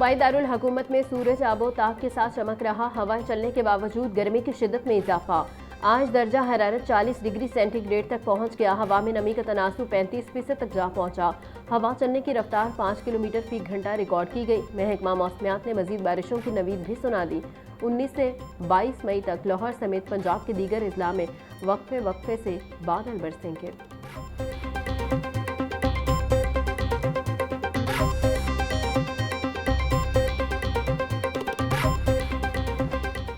सूबाई दारुल हुकूमत में सूरज आबोताब के साथ चमक रहा। हवाएं चलने के बावजूद गर्मी की शिद्दत में इजाफा। आज दर्जा हरारत 40 डिग्री सेंटीग्रेड तक पहुंच गया। हवा में नमी का तनासुब 35% तक जा पहुंचा। हवा चलने की रफ्तार 5 किलोमीटर फी घंटा रिकॉर्ड की गई। महकमा मौसमियात ने मजीद बारिशों की नवीद भी सुना दी। 19 से 22 मई तक लाहौर समेत पंजाब के दीगर अजला में वक्फे से बादल बरसेंगे।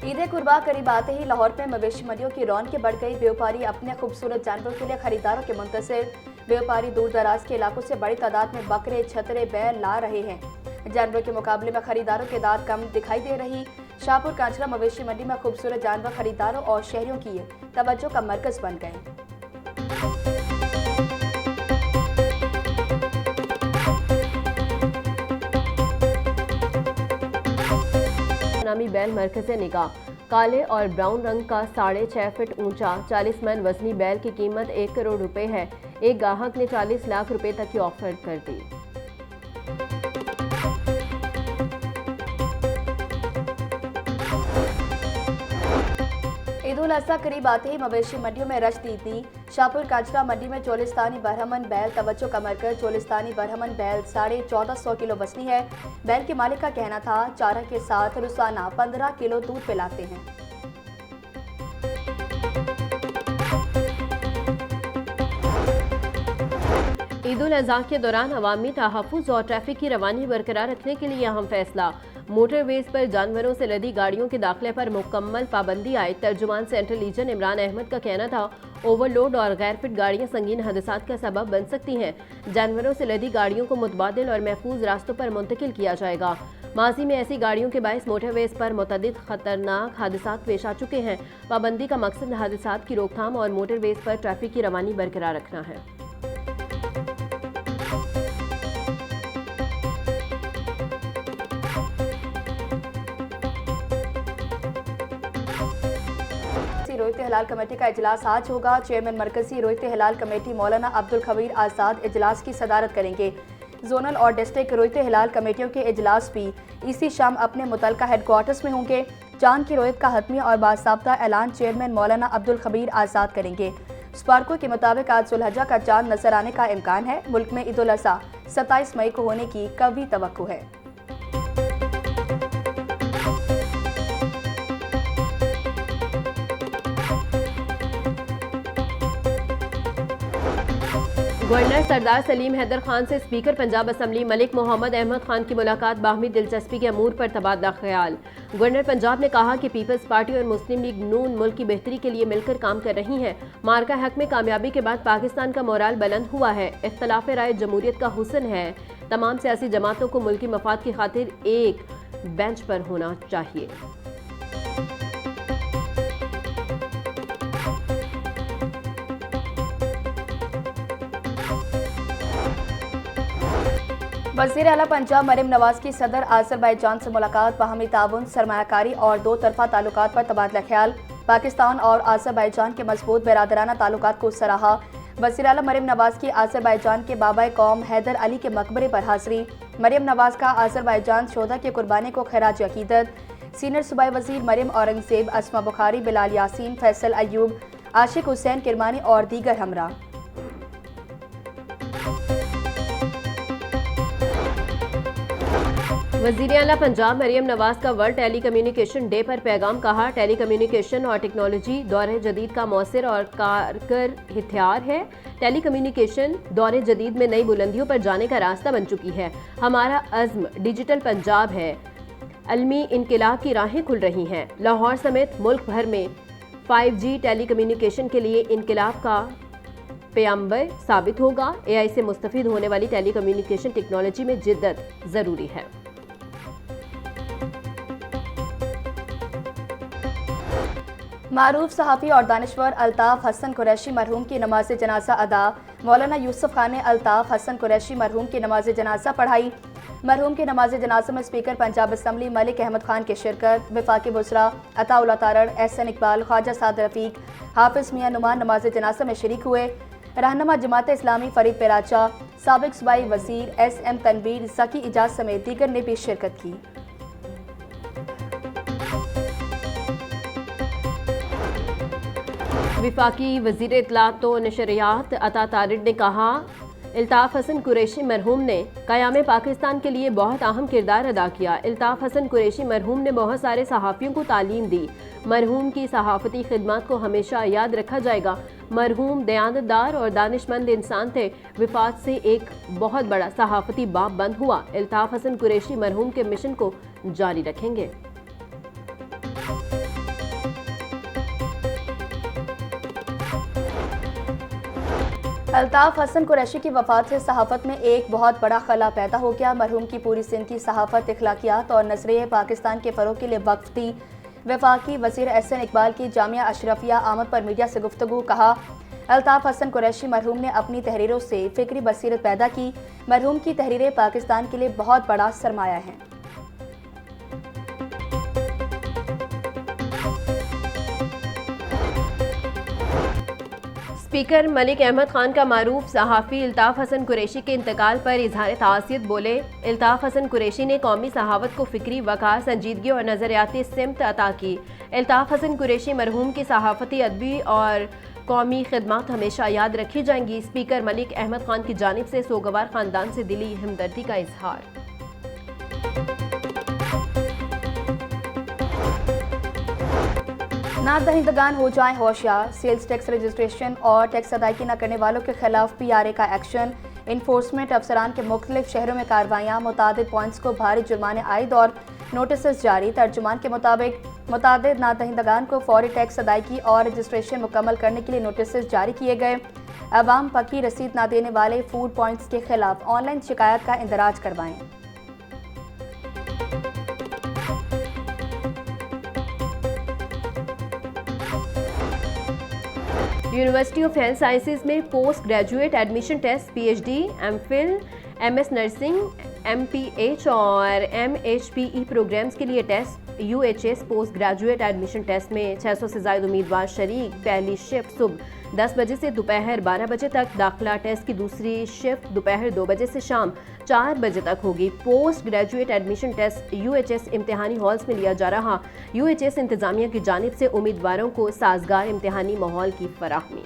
ईद कुर्बा करीब आते ही लाहौर में मवेशी मंडियों की रौनक बढ़ गई। व्यापारी अपने खूबसूरत जानवरों के लिए खरीदारों के मुंतज़िर। व्यापारी दूर दराज के इलाकों से बड़ी तादाद में बकरे, छतरे, बैल ला रहे हैं। जानवरों के मुकाबले में खरीदारों की दाद कम दिखाई दे रही। शाहपुर कांचला मवेशी मंडी में खूबसूरत जानवर खरीदारों और शहरियों की तवज्जो का मरकज बन गए। नामी बैल मरकज़ निगाह। काले और ब्राउन रंग का 6.5 फीट ऊंचा 40 मन वजनी बैल की कीमत 1 करोड़ रुपए है। एक गाहक ने 40 लाख रुपए तक की ऑफर कर दी। ईद उल अज़हा करीब आते ही मवेशी मंडियों में रश दी थी। शाहपुर कांचला मंडी में चोलिस्तानी बरहमन बैल तवज्जो का मरकज। चोलिस्तानी बरहमन बैल 1450 किलो वजनी है। बैल के मालिक का कहना था चारा के साथ रोजाना 15 किलो दूध पिलाते हैं। ईद उल अज़हा के दौरान अवामी तहफ़्फ़ुज़ और ट्रैफिक की रवानी बरकरार रखने के लिए अहम फैसला। मोटरवेज पर जानवरों से लदी गाड़ियों के दाखिले पर मुकम्मल पाबंदी आए। तर्जुमान सेंट्रल रीजन इमरान अहमद का कहना था ओवरलोड और गैर फिट गाड़ियां संगीन हादसात का सबब बन सकती हैं। जानवरों से लदी गाड़ियों को मुतबादिल और महफूज रास्तों पर मुंतकिल किया जाएगा। माजी में ऐसी गाड़ियों के बायस मोटरवेज पर मुतअद्दिद खतरनाक हादसात पेश आ चुके हैं। पाबंदी का मकसद हादसात की रोकथाम और मोटरवेज पर ट्रैफिक की रवानी बरकरार रखना है। रोयत हिलाल कमेटी का इजलास आज होगा। चेयरमैन मरकजी रोयत हिलाल कमेटी मौलाना अब्दुल खबीर आज़ाद इजलास की सदारत करेंगे। जोनल और डिस्ट्रिक्ट रोयत हिलाल कमेटियों के इजलास भी इसी शाम अपने मुतलका हेडक्वार्टर्स में होंगे। चांद की रोयत का हतमी और बाज़ाब्ता ऐलान चेयरमैन मौलाना अब्दुल खबीर आज़ाद करेंगे। स्पार्को के मुताबिक आज जुल्हज्जा का चांद नजर आने का इम्कान है। मुल्क में ईद उल अज़हा 27 मई को होने की कवी तवक्को है। गवर्नर सरदार सलीम हैदर खान से स्पीकर पंजाब असम्बली मलिक मोहम्मद अहमद खान की मुलाकात। बाहमी दिलचस्पी के अमूर पर तबादला ख्याल। गवर्नर पंजाब ने कहा कि पीपल्स पार्टी और मुस्लिम लीग नून मुल्क की बेहतरी के लिए मिलकर काम कर रही हैं। मार्का हक में कामयाबी के बाद पाकिस्तान का मोराल बुलंद हुआ है। इख्तलाफ राय जमहूरियत का हुस्न है। तमाम सियासी जमातों को मुल्की मफाद की खातिर एक बेंच पर होना चाहिए। वज़ीर आला पंजाब मरियम नवाज की सदर आज़रबाईजान से मुलाकात। बाहमी ताउन, सरमायाकारी और दो तरफा ताल्लुकात पर तबादला ख्याल। पाकिस्तान और आज़रबाईजान के मजबूत बिरादराना ताल्लुकात को सराहा। वज़ीर आला मरियम नवाज की आज़रबाईजान के बाबा कौम हैदर अली के मकबरे पर हाज़री। मरियम नवाज का आज़रबाईजान शोधा के कुर्बानी को खैराज अकीदत। सीनियर सूबाई वज़ीर मरियम औरंगज़ेब, अस्मा बुखारी, बिलाल यासीन, फैसल अयूब, आशिक हुसैन किरमानी और दीगर हमरा। वज़ीर आला पंजाब मरियम नवाज का वर्ल्ड टेली कम्युनिकेशन डे पर पैगाम। कहा टेली कम्युनिकेशन और टेक्नोलॉजी दौरे जदीद का मौसर और कारगर हथियार है। टेली कम्युनिकेशन दौरे जदीद में नई बुलंदियों पर जाने का रास्ता बन चुकी है। हमारा अज़्म डिजिटल पंजाब है। अलमी इनकलाब की राहें खुल रही हैं। लाहौर समेत मुल्क भर में 5G टेली कम्युनिकेशन के लिए इनकलाब का पैगंबर साबित होगा। AI से मुस्तफीद होने वाली टेली कम्युनिकेशन टेक्नोलॉजी में जिद्दत ज़रूरी है। मारूफ सहाफ़ी और दानिश्वर अल्ताफ़ हसन कुरैशी मरहूम की नमाज जनाजा अदा। मौलाना यूसुफ खान ने अल्ताफ़ हसन कुरैशी मरहूम की नमाज जनाजा पढ़ाई। मरहूम की नमाज जनाजा में स्पीकर पंजाब असम्बली मलिक अहमद खान की शिरकत। वफाकी बुसरा, अताउल्ला तारड़, एहसन इकबाल, ख्वाजा साद रफ़ीक, हाफिज़ मियां नुमान नमाज जनाजा में शरीक हुए। रहनुमा जमात इस्लामी फरीद पेराचा, साबिक सूबाई वजीर SM तनवीर ज़की इजाज समेत दीगर ने भी शिरकत की। वफाकी वज़ीर इत्तलात व नशरियात अता तारिड ने कहा, इल्ताफ़ हसन कुरैशी मरहूम ने क़याम पाकिस्तान के लिए बहुत अहम किरदार अदा किया। इल्ताफ़ हसन कुरैशी मरहूम ने बहुत सारे सहाफ़ियों को तालीम दी। मरहूम की सहाफ़ती खिदमत को हमेशा याद रखा जाएगा। मरहूम दयानतदार और दानिशमंद इंसान थे। वफ़ात से एक बहुत बड़ा सहाफ़ती बाब बंद हुआ। इल्ताफ़ हसन कुरैशी मरहूम के मिशन को जारी रखेंगे। अल्ताफ़ हसन कुरैशी की वफ़ात से सहाफ़त में एक बहुत बड़ा खला पैदा हो गया। मरहूम की पूरी सिंध की सहाफ़त, इखलाकियात और नज़रिए पाकिस्तान के फ़रोग़ के लिए वक्फ़ थी। वफाकी वज़ीर एहसन इकबाल की जामिया अशरफिया आमद पर मीडिया से गुफ्तगू। कहा, अल्ताफ़ हसन कुरैशी मरहूम ने अपनी तहरीरों से फ़िक्री बसीरत पैदा की। मरहूम की तहरीरें पाकिस्तान के लिए बहुत बड़ा सरमाया हैं। स्पीकर मलिक अहमद खान का मारूफ सहाफ़ी इल्ताफ़ हसन कुरैशी के इंतकाल पर इजहार तासियत बोले। इल्ताफ़ हसन कुरैशी ने कौमी सहावत को फ़िक्री वक़ार, संजीदगी और नज़रियाती सिमत अता की। इल्ताफ़ हसन कुरैशी मरहूम की सहाफ़ती, अदबी और कौमी खिदमत हमेशा याद रखी जाएंगी। स्पीकर मलिक अहमद खान की जानिब से सोगवार ख़ानदान से दिली हमदर्दी का इजहार। ना दहिंदगान हो जाएं होशियार, सेल्स टैक्स रजिस्ट्रेशन और टैक्स अदायगी न करने वालों के खिलाफ PRA का एक्शन। इन्फोर्समेंट अफसरान के मुख्तलिफ शहरों में कार्रवाइयाँ, मुतादिद पॉइंट्स को भारी जुर्माने आयद और नोटिस जारी। तर्जुमान के मुताबिक मुतादिद नादहिंदगान को फौरी टैक्स अदायगी और रजिस्ट्रेशन मुकम्मल करने के लिए नोटिस जारी किए गए। अवाम पक्की रसीद न देने वाले फूड पॉइंट्स के खिलाफ ऑनलाइन शिकायत का इंदराज करवाएं। यूनिवर्सिटी ऑफ हेल्थ साइंसेज में post graduate admission test PhD, MPhil, MS nursing, MPH और MHPE प्रोग्राम्स के लिए test. UHS post graduate admission test में 600 से ज़ायद उम्मीदवार शरीक। पहली शिफ्ट सुबह 10 बजे से दोपहर 12 बजे तक। दाखिला टेस्ट की दूसरी शिफ्ट दोपहर 2 बजे से शाम 4 बजे तक होगी। Post graduate admission test UHS इम्तिहानी हॉल्स में लिया जा रहा। UHS इंतज़ामिया की जानिब से उम्मीदवारों को साजगार इम्तिहानी माहौल की फराहमी।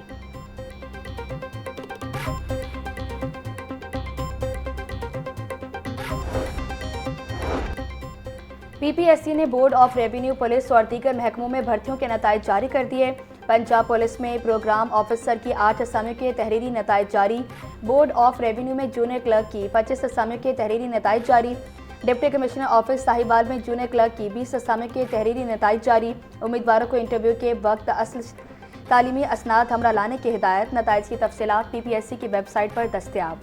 PPSC ने बोर्ड ऑफ रेवेन्यू, पुलिस और दीगर महकमों में भर्तियों के नताइज जारी कर दिए। पंजाब पुलिस में प्रोग्राम ऑफिसर की 8 असामियों के तहरीरी नताइज जारी। बोर्ड ऑफ रेवेन्यू में जूनियर क्लर्क की 25 असामियों के तहरीरी नताइज जारी। डिप्टी कमिश्नर ऑफिस साहिवाल में जूनियर क्लर्क की 20 असामियों के तहरीरी नताइज जारी। उम्मीदवारों को इंटरव्यू के वक्त असल तालीमी असनाद हमरा लाने की हिदायत। नताइज की तफसीलात PPSC की वेबसाइट पर दस्तयाब।